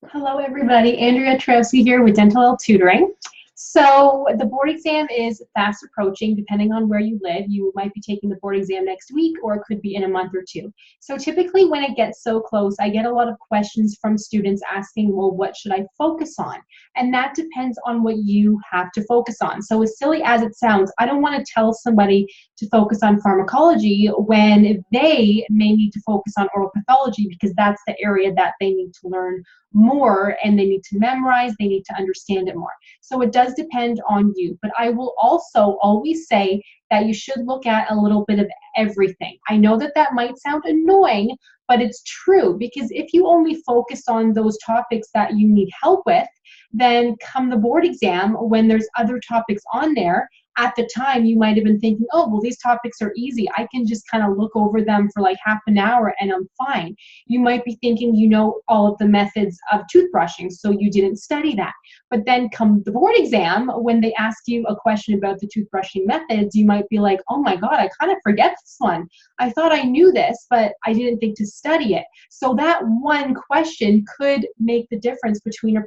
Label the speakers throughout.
Speaker 1: Hello, everybody. Andrea Twarowski here with Dentalelle Tutoring. So the board exam is fast approaching. Depending on where you live, you might be taking the board exam next week, or it could be in a month or two. So typically when it gets so close, I get a lot of questions from students asking, well, what should I focus on? And that depends on what you have to focus on. So as silly as it sounds, I don't want to tell somebody to focus on pharmacology when they may need to focus on oral pathology, because that's the area that they need to learn more and they need to memorize, they need to understand it more. So it does depend on you, but I will also always say that you should look at a little bit of everything. I know that that might sound annoying, but it's true, because if you only focus on those topics that you need help with, then come the board exam, when there's other topics on there, at the time you might have been thinking, oh, well, these topics are easy. I can just kind of look over them for like half an hour and I'm fine. You might be thinking you know all of the methods of toothbrushing, so you didn't study that. But then come the board exam, when they ask you a question about the toothbrushing methods, you might be like, oh my God, I kind of forget this one. I thought I knew this, but I didn't think to study it. So that one question could make the difference between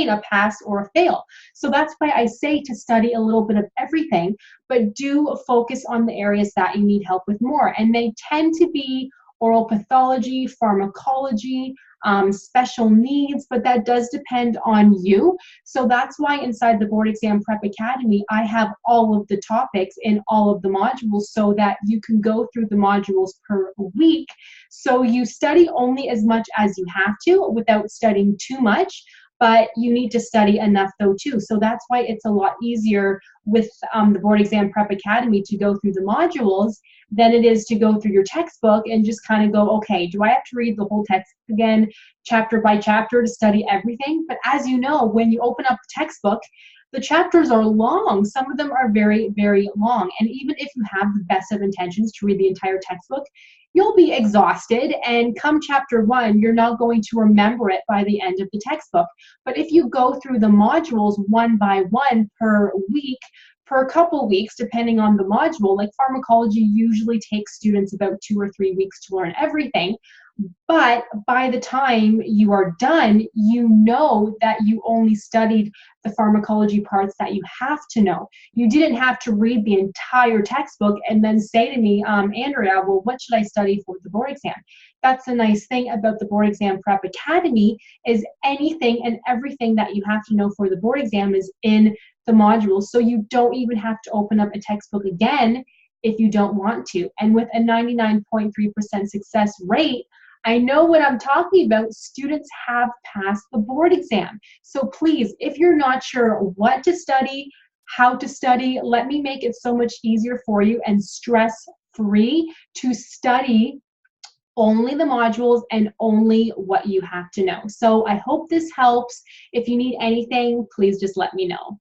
Speaker 1: a pass or a fail. So that's why I say to study a little bit of everything, but do focus on the areas that you need help with more. And they tend to be oral pathology, pharmacology, special needs, but that does depend on you. So that's why inside the Board Exam Prep Academy, I have all of the topics in all of the modules so that you can go through the modules per week. So you study only as much as you have to without studying too much, but you need to study enough though too. So that's why it's a lot easier with the Board Exam Prep Academy to go through the modules than it is to go through your textbook and just kind of go, okay, do I have to read the whole text again, chapter by chapter, to study everything? But as you know, when you open up the textbook, the chapters are long. Some of them are very, very long. And even if you have the best of intentions to read the entire textbook, you'll be exhausted, and come chapter 1, you're not going to remember it by the end of the textbook. But if you go through the modules one by one per week, per couple weeks, depending on the module, like pharmacology usually takes students about 2 or 3 weeks to learn everything. But by the time you are done, you know that you only studied the pharmacology parts that you have to know. You didn't have to read the entire textbook and then say to me, Andrea, well, what should I study for the board exam? That's the nice thing about the Board Exam Prep Academy, is anything and everything that you have to know for the board exam is in the modules. So you don't even have to open up a textbook again if you don't want to. And with a 99.3% success rate, I know what I'm talking about. Students have passed the board exam. So please, if you're not sure what to study, how to study, let me make it so much easier for you and stress-free to study only the modules and only what you have to know. So I hope this helps. If you need anything, please just let me know.